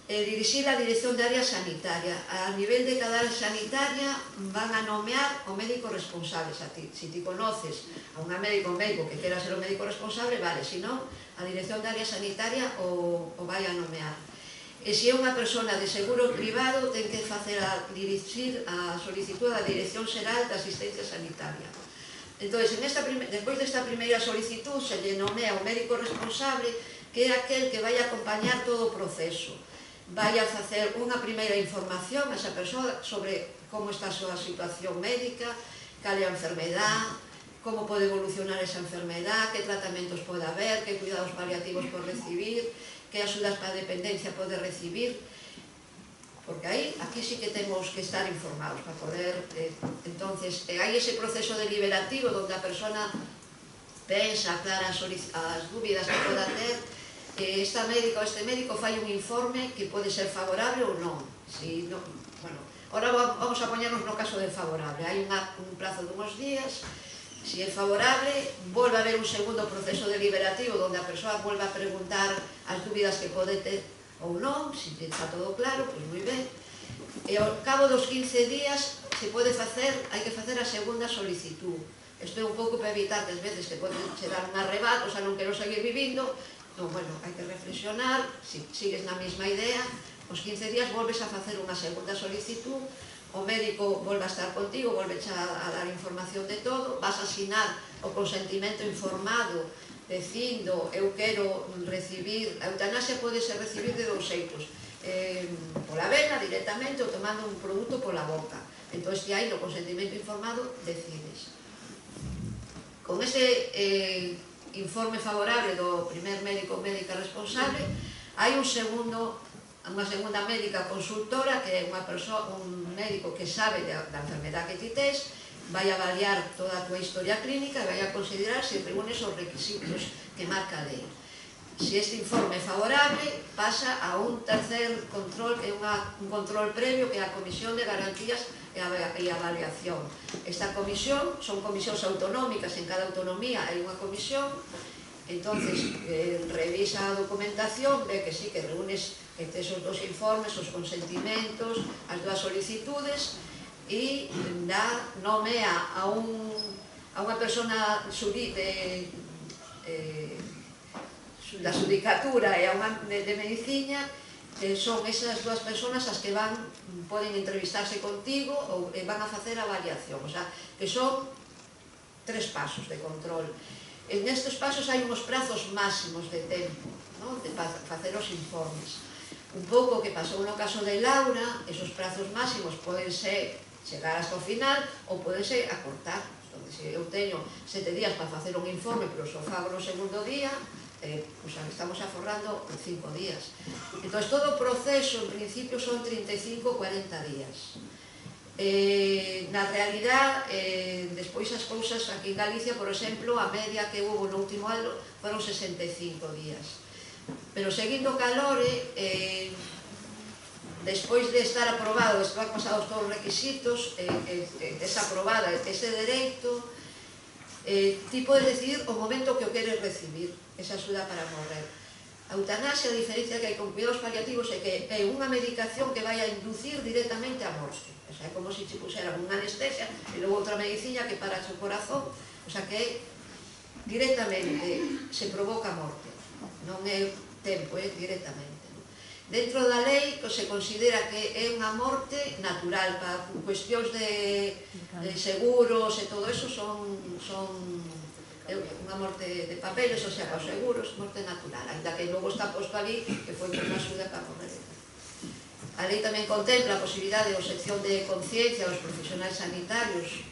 [SPEAKER 5] dirixir a Dirección de Área Sanitaria. A nivel de cada área sanitaria van a nomear o médico responsable. Si ti conoces a un médico que quera ser o médico responsable, vale, se non, a Dirección de Área Sanitaria o vai a nomear. E se é unha persona de seguro privado, ten que dirixir a solicitud da Dirección Xeral de Asistencia Sanitaria. Entón, despois desta primeira solicitud, se lle nomea o médico responsable, que é aquel que vai acompañar todo o proceso. Vai a facer unha primeira información a esa persoa sobre como está a súa situación médica, cal é a enfermedad, como pode evolucionar esa enfermedad, que tratamentos pode haber, que cuidados paliativos pode recibir, que axudas para a dependencia pode recibir, porque aquí sí que temos que estar informados para poder, entonces, hai ese proceso deliberativo onde a persona pensa, aclara as dúbidas que poda ter, este médico fai un informe que pode ser favorable ou non. Ahora vamos a poñernos no caso de favorable, hai un plazo de uns días. Si é favorable, volve a haber un segundo proceso deliberativo onde a persoa volve a preguntar as dúbidas que pode ter ou non, se está todo claro, pois moi ben. E ao cabo dos 15 días hai que facer a segunda solicitud. Isto é un pouco para evitar que as veces que pode chegar un arrebato, xa non quero seguir vivindo, hai que reflexionar, se sigues na mesma idea, os 15 días volves a facer unha segunda solicitud, o médico volve a estar contigo, volve a dar información de todo, vas a asinar o consentimento informado dicindo eu quero recibir, a eutanasia pode ser recibir de dous xeitos, pola vena directamente ou tomando un produto pola boca. Entón, se hai no consentimento informado, decides. Con ese informe favorable do primer médico ou médica responsable, hai unha segunda médica consultora, que é un médico que sabe da enfermedad que ti tes, vai a avaliar toda a tua historia clínica e vai a considerar se reúnes os requisitos que marca a lei. Se este informe é favorable, pasa a un tercer control, que é un control previo, que é a Comisión de Garantías e Avaliación. Esta comisión, son comisións autonómicas, en cada autonomía hai unha comisión, entonces revisa a documentación, ve que sí, que reúnes os dos informes, os consentimentos, as dúas solicitudes, e nomea a unha persona da xudicatura e a unha de medicina, que son esas dúas personas as que poden entrevistarse contigo ou van a facer a avaliación, o sea, que son 3 pasos de control. En estes pasos hai uns prazos máximos de tempo de facer os informes. Un pouco que pasou no caso de Laura, esos prazos máximos poden ser chegar hasta o final ou poden ser acortar. Se eu teño 7 días para facer un informe, pero só fago no segundo día, estamos aforrando 5 días. Entón, todo o proceso, en principio, son 35-40 días. Na realidad, despois as cousas aquí en Galicia, por exemplo, a media que houve no último ano foron 65 días. Pero seguindo calore, despois de estar aprobado, de estar pasados todos os requisitos, desaprobada ese dereito, ti podes decidir o momento que o queres recibir, esa axuda para morrer. A eutanasia, a diferencia que hai con cuidados paliativos, é que é unha medicación que vai a inducir directamente a morte. O sea, é como se te puseran unha anestesia e logo outra medicina que para o corazón, o sea, que directamente se provoca a morte. Non é tempo, é directamente. Dentro da lei se considera que é unha morte natural, para cuestións de seguros e todo eso son unha morte de papeles, o sea, para os seguros, morte natural, ainda que logo está posto ali que foi unha axuda para morrer. A lei tamén contempla a posibilidade de obxección de conciencia aos profesionais sanitarios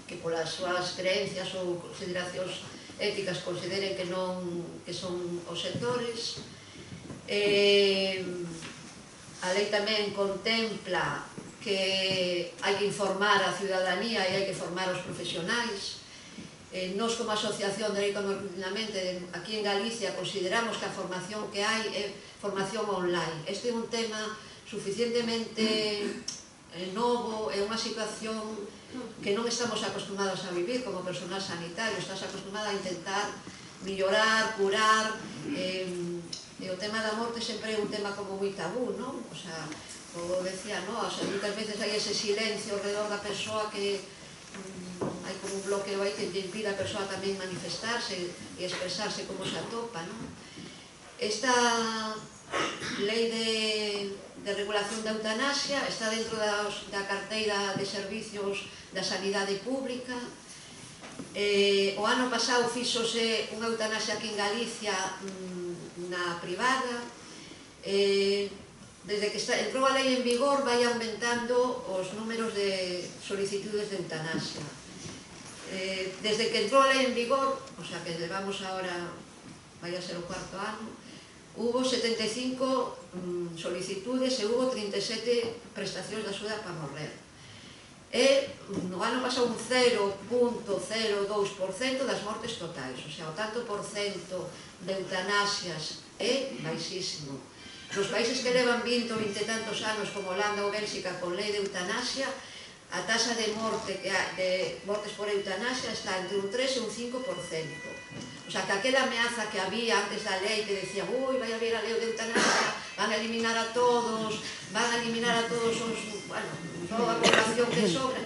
[SPEAKER 5] que polas súas creencias ou consideracións éticas consideren que son obxectores. A lei tamén contempla que hai que informar a ciudadanía e hai que formar os profesionais. Nos, como Asociación de Dereito ao Aglutinamento, aquí en Galicia consideramos que a formación que hai é formación online. Este é un tema suficientemente novo, é unha situación que non estamos acostumados a vivir como personal sanitario. Estás acostumada a intentar mellorar, curar, E o tema da morte sempre é un tema como moi tabú, non? O sea, como decía, non? O sea, muitas veces hai ese silencio alrededor da persoa que hai como un bloqueo aí que lle impide a persoa tamén manifestarse e expresarse como se atopa, non? Esta lei de regulación da eutanasia está dentro da carteira de servicios da sanidade pública. O ano pasado fíxose unha eutanasia aquí en Galicia na privada. Desde que entrou a lei en vigor vai aumentando os números de solicitudes de eutanasia. Desde que entrou a lei en vigor, o sea que levamos agora, vai a ser o cuarto ano, hubo 75 solicitudes e hubo 37 prestacións de axuda para morrer. E no ano pasou un 0,02% das mortes totais, o sea, o tanto por cento de eutanasias é baixísimo. Nos países que levan 20 ou 20 e tantos anos, como Holanda ou Bélxica, con lei de eutanasia, a tasa de mortes por eutanasia está entre un 3 e un 5%. O sea, que aquela ameaza que había antes da lei, que decían, ui, vai haber a lei de eutanasia, van a eliminar a todos os, bueno, toda a población que sobra,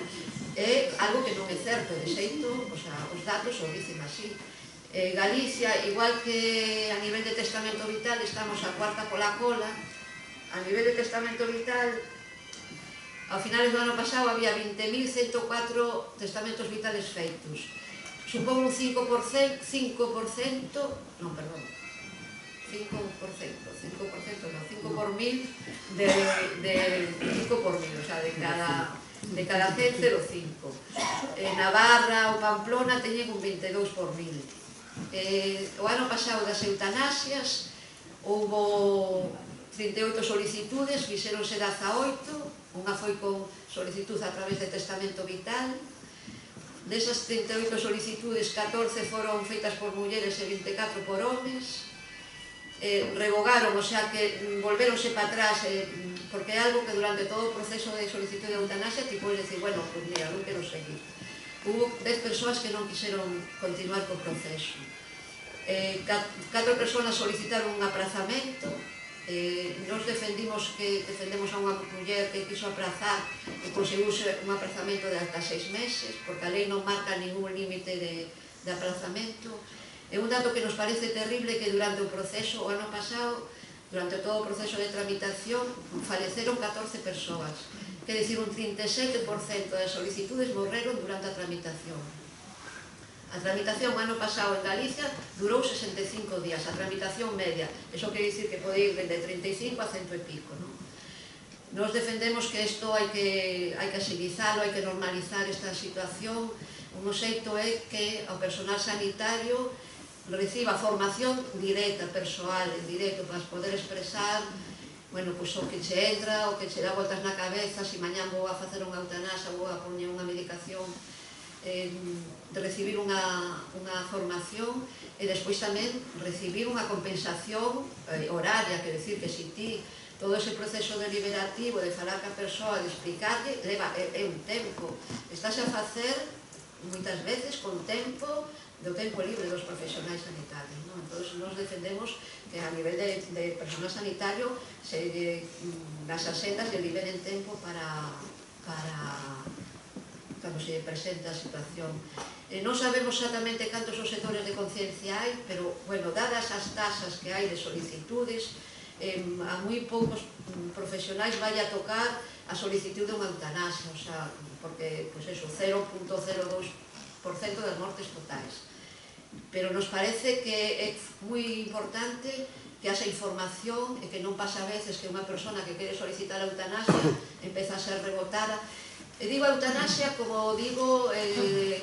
[SPEAKER 5] é algo que non é certo, de xeito, o sea, os datos o dicen así. Galicia, igual que a nivel de testamento vital, estamos a cuarta pola cola. A nivel de testamento vital, ao finales do ano pasado había 20.104 testamentos vitales feitos. Supón un 5%, non, perdón, 5 por mil, de 5 por mil, o sea, de cada 100, 0,5. Navarra ou Pamplona teñen un 22 por mil. O ano pasado das eutanasias houbo 38 solicitudes, fixeronse 18, unha foi con solicitud a través de testamento vital. Desas 38 solicitudes, 14 foron feitas por mulleres e 24 por homes. Revogaron, o sea que volveronse para atrás, porque é algo que durante todo o proceso de solicitud de eutanasia ti podes decir, bueno, pues mira, non quero seguir. Hubo 10 persoas que non quixeron continuar co proceso. 4 persoas solicitaron un aprazamento. Nos defendemos a unha muller que quiso aprazar e conseguiuse un aprazamento de hasta 6 meses, porque a lei non marca ningún límite de aprazamento. É un dato que nos parece terrible que durante o proceso, o ano pasado, durante todo o proceso de tramitación, faleceron 14 persoas. Quer dicir, un 37% das solicitudes morreron durante a tramitación. A tramitación, o ano pasado en Galicia, durou 65 días, a tramitación media. Eso quer dicir que pode ir de 35 a 100 e pico, non? Nos defendemos que isto hai que agilizarlo, hai que normalizar esta situación. Un xeito é que o personal sanitario reciba formación directa, persoal, en directo, para poder expresar, bueno, pois o que che entra, o que che dá voltas na cabeza, se mañán vou a facer unha eutanasia, vou a poñer unha medicación, de recibir unha formación e despois tamén recibir unha compensación horaria, quer decir que se ti todo ese proceso deliberativo de falar ca persoa, de explicarle, é un tempo. Estás a facer moitas veces con tempo do tempo libre dos profesionais sanitarios, non? Entón, nos defendemos que a nivel de personal sanitario nas asendas lle liberen tempo para cando se presenta a situación. Non sabemos exactamente cantos os sectores de conciencia hai, pero, bueno, dadas as tasas que hai de solicitudes, a moi poucos profesionais vai a tocar a solicitud de unha eutanasia, o sea, porque, pois eso, 0,02% das mortes totais. Pero nos parece que é moi importante que haxa información e que non pasa a veces que unha persona que quere solicitar a eutanasia empeza a ser rebotada. E digo eutanasia como digo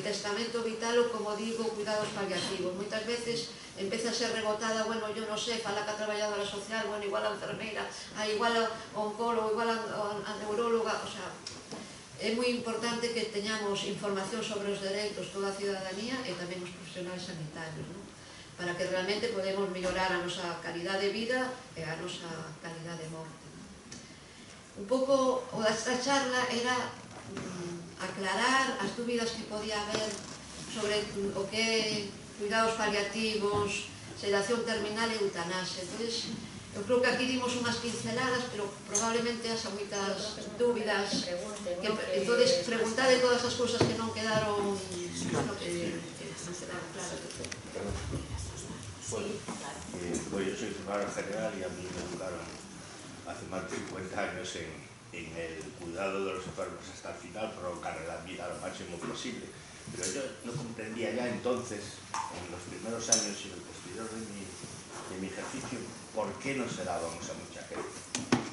[SPEAKER 5] testamento vital ou como digo cuidados paliativos. Moitas veces empeza a ser rebotada, bueno, yo non sei, fala que a traballadora social, bueno, igual a enfermeira, igual a oncólogo, igual a neuróloga, o sea, é moi importante que teñamos información sobre os dereitos toda a cidadanía e tamén os profesionais sanitarios, non? Para que realmente podemos mellorar a nosa calidad de vida e a nosa calidad de morte. Un pouco o desta charla era aclarar as dúbidas que podía haber sobre o que é cuidados paliativos, sedación terminal e eutanasia. Entonces, eu creo que aquí dimos unhas pinceladas, pero probablemente hasa moitas dúbidas. Entonces, preguntade todas as cousas que non quedaron, bueno, que non quedaron claras.
[SPEAKER 8] Bueno, yo soy cirujano general y a mí me educaron hace más de 50 años en el cuidado de los enfermos hasta el final, prolongar la vida lo máximo posible. Pero yo no comprendía ya entonces, en los primeros años y en el posterior de mi ejercicio, por qué no sedábamos a mucha gente.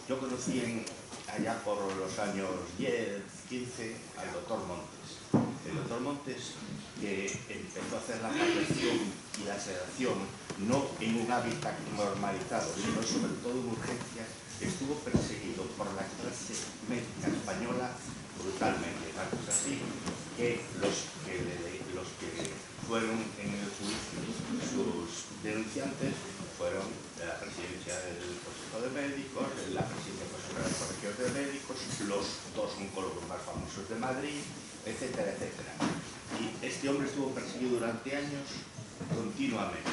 [SPEAKER 8] Yo conocí allá por los años 10, 15 al doctor Montes. El doctor Montes, que empezó a hacer la palpación y la sedación no en un hábitat normalizado, sino sobre todo en urgencias, estuvo perseguido por la clase médica española brutalmente. Tanto es así que los que fueron en el juicio sus denunciantes fueron de la presidencia del Consejo de Médicos, la presidencia del Colegio de Médicos, los dos oncólogos más famosos de Madrid, etcétera, etcétera. Y este hombre estuvo perseguido durante años continuamente.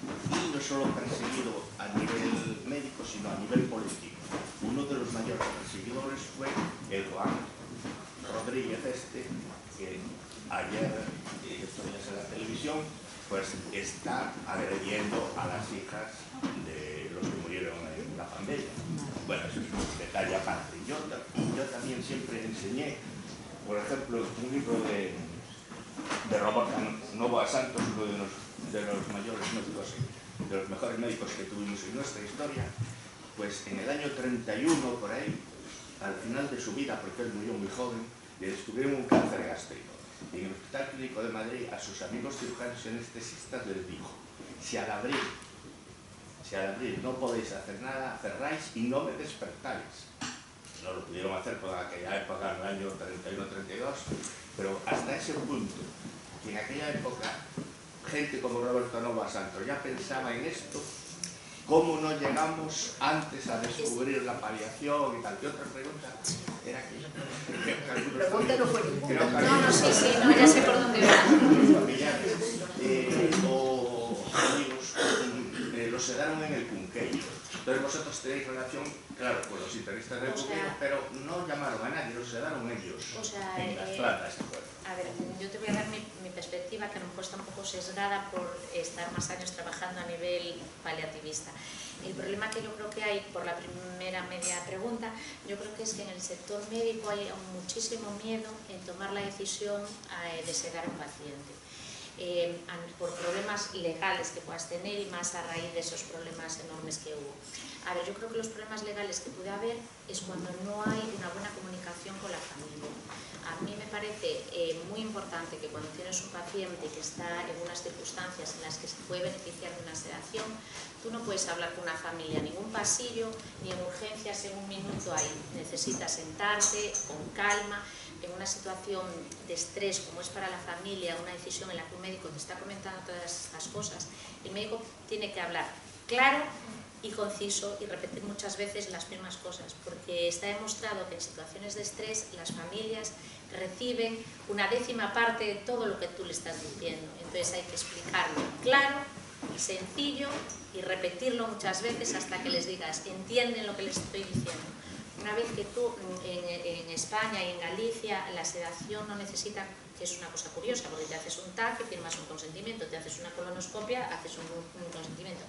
[SPEAKER 8] Y no solo perseguido a nivel médico, sino a nivel político. Uno de los mayores perseguidores fue el Juan Rodríguez que ayer, esto ya es en la televisión, pues está agrediendo a las hijas de los que murieron en la pandemia. Bueno, eso es un detalle aparte. Yo también siempre enseñé, por ejemplo, un libro de Roberto Novoa Santos, uno de los mayores médicos, de los mejores médicos que tuvimos en nuestra historia, pues en el año 31, por ahí, al final de su vida, porque él murió muy joven, le descubrieron un cáncer gástrico. Y en el Hospital Clínico de Madrid, a sus amigos cirujanos y anestesistas les dijo: si al abrir no podéis hacer nada, cerráis y no me despertáis. No lo pudieron hacer por aquella época, en el año 31-32, pero hasta ese punto, que en aquella época gente como Roberto Novoa Santos ya pensaba en esto. ¿Cómo no llegamos antes a descubrir la paliación y tal? ¿Qué otra pregunta era aquella?
[SPEAKER 5] Pregunta no fue ninguna.
[SPEAKER 6] No, sí, ya sé por dónde va.
[SPEAKER 8] Familiares o amigos los sedaron en el Cunqueiro. Entonces vosotros tenéis relación, claro, con los internistas del Cunqueiro, pero no llamaron a nadie, los sedaron ellos en las plantas.
[SPEAKER 6] A ver, yo te voy a dar mi perspectiva, que a lo mejor está un poco sesgada por estar más años trabajando a nivel paliativista. El problema que yo creo que hay, por la primera media pregunta, yo creo que es que en el sector médico hay muchísimo miedo en tomar la decisión de sedar a un paciente. Por problemas legales que puedas tener y más a raíz de esos problemas enormes que hubo. A ver, yo creo que los problemas legales que puede haber es cuando no hay una buena comunicación con la familia. A mí me parece muy importante que cuando tienes un paciente que está en unas circunstancias en las que se puede beneficiar de una sedación, tú no puedes hablar con una familia en ningún pasillo, ni en urgencias en un minuto ahí. Necesitas sentarte con calma, en una situación de estrés como es para la familia, una decisión en la que un médico te está comentando todas estas cosas. El médico tiene que hablar claro y conciso y repetir muchas veces las mismas cosas, porque está demostrado que en situaciones de estrés las familias reciben una décima parte de todo lo que tú le estás diciendo. Entonces hay que explicarlo claro, sencillo y repetirlo muchas veces hasta que les digas, entienden lo que les estoy diciendo. Una vez que tú en España y en Galicia la sedación no necesita, que es una cosa curiosa, porque te haces un TAC y firmas un consentimiento, te haces una colonoscopia, haces un consentimiento.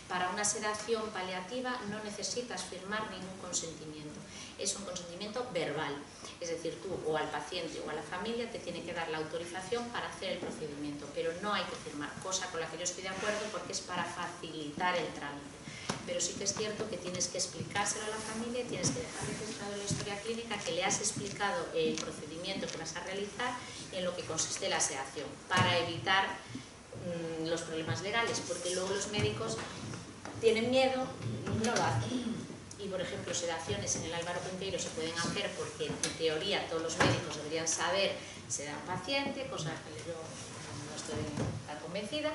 [SPEAKER 6] Para una sedación paliativa no necesitas firmar ningún consentimiento, es un consentimiento verbal, es decir, tú o al paciente o a la familia te tiene que dar la autorización para hacer el procedimiento, pero no hay que firmar, cosa con la que yo estoy de acuerdo porque es para facilitar el trámite. Pero sí que es cierto que tienes que explicárselo a la familia, tienes que dejar registrado en la historia clínica que le has explicado el procedimiento que vas a realizar y en lo que consiste la sedación, para evitar los problemas legales, porque luego los médicos tienen miedo y no lo hacen. Y por ejemplo, sedaciones en el Álvaro Cunqueiro se pueden hacer porque en teoría todos los médicos deberían saber sedar a un paciente, cosa que yo no estoy tan convencida.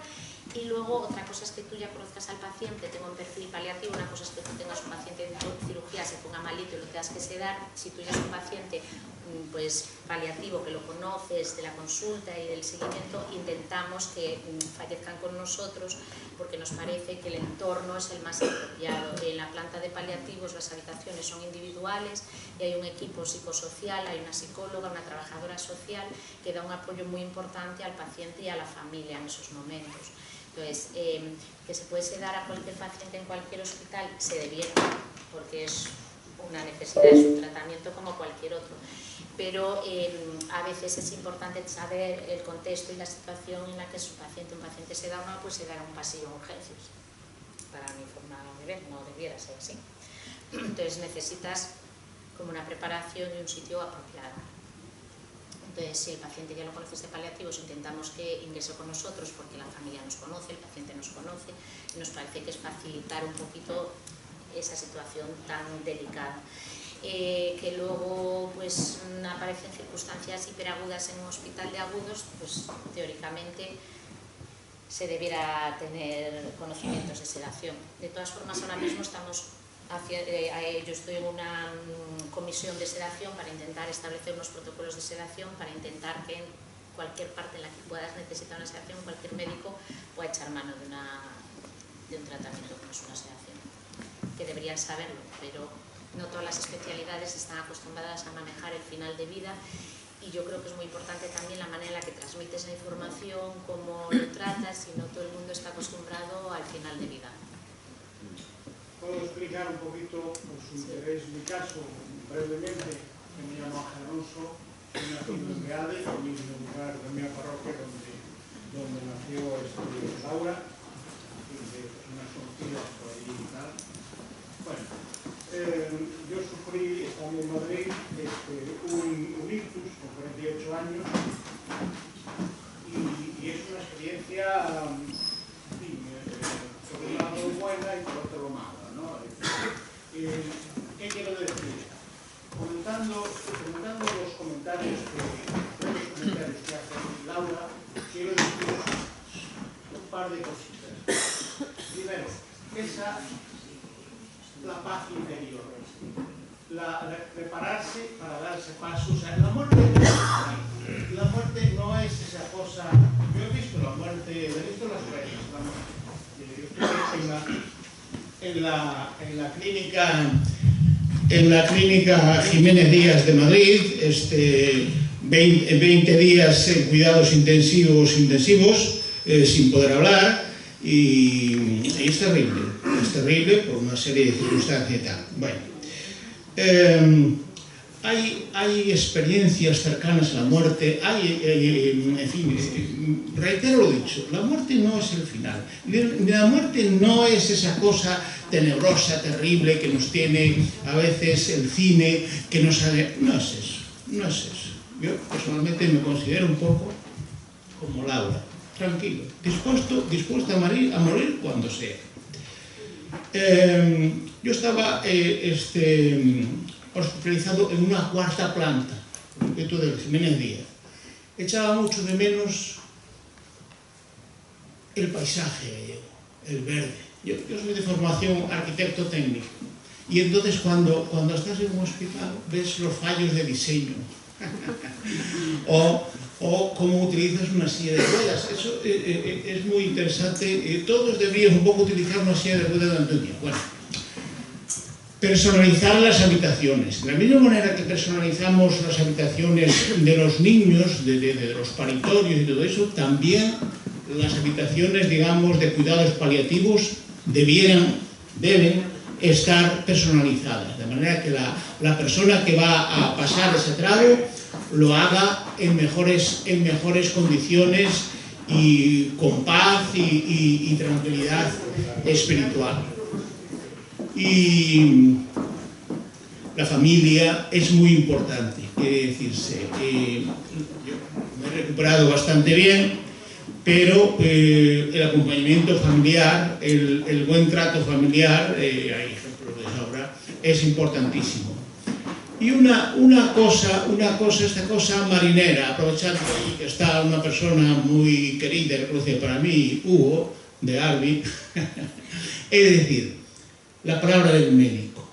[SPEAKER 6] Y luego, otra cosa es que tú ya conozcas al paciente, tenga un perfil paliativo, una cosa es que tú tengas un paciente de cirugía, se ponga malito y lo tengas que sedar. Si tú ya es un paciente pues paliativo, que lo conoces de la consulta y del seguimiento, intentamos que fallezcan con nosotros porque nos parece que el entorno es el más apropiado. En la planta de paliativos las habitaciones son individuales y hay un equipo psicosocial, hay una psicóloga, una trabajadora social que da un apoyo muy importante al paciente y a la familia en esos momentos. Entonces, que se puede sedar a cualquier paciente en cualquier hospital, se debiera, porque es una necesidad, es un tratamiento como cualquier otro. Pero a veces es importante saber el contexto y la situación en la que un paciente se da o no, pues se dará un pasillo en urgencias. Para mi forma de ver, no debiera ser así. Entonces necesitas como una preparación y un sitio apropiado. Entonces, si el paciente ya lo conoces de paliativos, intentamos que ingrese con nosotros porque la familia nos conoce, el paciente nos conoce, y nos parece que es facilitar un poquito esa situación tan delicada. Que luego pues aparecen circunstancias hiperagudas en un hospital de agudos, pues teóricamente se debiera tener conocimientos de sedación. De todas formas, ahora mismo yo estoy en una comisión de sedación para intentar establecer unos protocolos de sedación, para intentar que en cualquier parte en la que puedas necesitar una sedación, cualquier médico pueda echar mano de un tratamiento como es una sedación. Que deberían saberlo, pero no todas las especialidades están acostumbradas a manejar el final de vida, y yo creo que es muy importante también la manera en la que transmites la información, cómo lo tratas, y no todo el mundo está acostumbrado al final de vida.
[SPEAKER 7] Puedo explicar un poquito por su interés mi caso, brevemente. Me llamo Ángel Alonso, soy nacido en Beade, el mismo lugar de mi parroquia donde nació Laura, y de unas conocidas por allí y tal. Bueno, yo sufrí, estando en Madrid, un ictus con 48 años, y es una experiencia, por un lado buena y por otro mala, ¿no? ¿Qué quiero decir? Comentando los comentarios que hace Laura, quiero decir un par de cositas. Primero, la paz interior, prepararse para darse paso. O sea, la muerte no es esa cosa. Yo he visto la muerte, he visto las penas, la muerte. Yo estoy en la clínica Jiménez Díaz de Madrid, 20 días en cuidados intensivos, sin poder hablar, y es terrible por una serie de circunstancias y tal. Bueno, hay experiencias cercanas a la muerte, en fin, reitero lo dicho, la muerte no es el final, la muerte no es esa cosa tenebrosa, terrible que nos tiene a veces el cine, que nos hace... No es eso. Yo personalmente me considero un poco como Laura, tranquilo, dispuesto a morir cuando sea. Yo estaba hospitalizado en una cuarta planta, concreto del Jiménez Díaz. Echaba mucho de menos el paisaje, el verde. Yo soy de formación arquitecto técnico, y entonces cuando estás en un hospital ves los fallos de diseño o cómo utilizas una silla de ruedas. Eso es muy interesante. Todos deberíamos un poco utilizar una silla de ruedas de Antonio. Bueno, personalizar las habitaciones. De la misma manera que personalizamos las habitaciones de los niños, de los paritorios y todo eso, también las habitaciones, digamos, de cuidados paliativos deben estar personalizadas, de manera que la persona que va a pasar ese trago lo haga en mejores condiciones y con paz y tranquilidad espiritual. Y la familia es muy importante, quiere decirse. Yo me he recuperado bastante bien, pero el acompañamiento familiar, el buen trato familiar, hay ejemplos de sobra, es importantísimo. Y una cosa, esta cosa marinera, aprovechando que está una persona muy querida y reconocida para mí, Hugo, de Albi, es decir, la palabra del médico,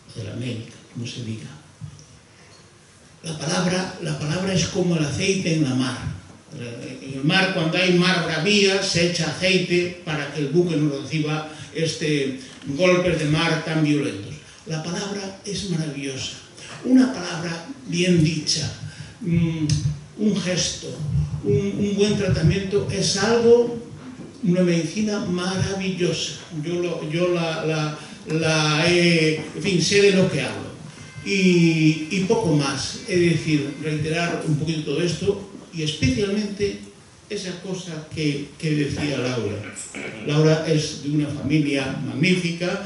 [SPEAKER 7] o de la médica, como se diga. La palabra es como el aceite en la mar. En el mar, cuando hay mar bravía, se echa aceite para que el buque no reciba golpes de mar tan violentos. La palabra es maravillosa. Una palabra bien dicha, un gesto, un buen tratamiento es algo, una medicina maravillosa. Yo en fin, sé de lo que hablo. Y poco más, es decir, reiterar un poquito todo esto y especialmente esa cosa que decía Laura. Laura es de una familia magnífica,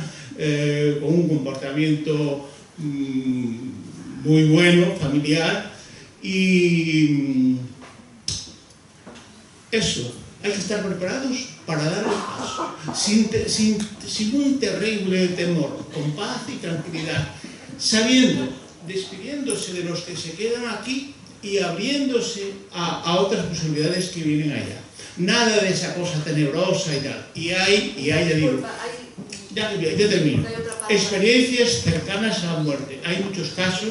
[SPEAKER 7] con un comportamiento muy bueno, familiar, y eso, hay que estar preparados para dar el paso, sin un terrible temor, con paz y tranquilidad, sabiendo, despidiéndose de los que se quedan aquí y abriéndose a otras posibilidades que vienen allá. Nada de esa cosa tenebrosa y tal. Y hay, ya digo, ya termino, experiencias cercanas a la muerte. Hay muchos casos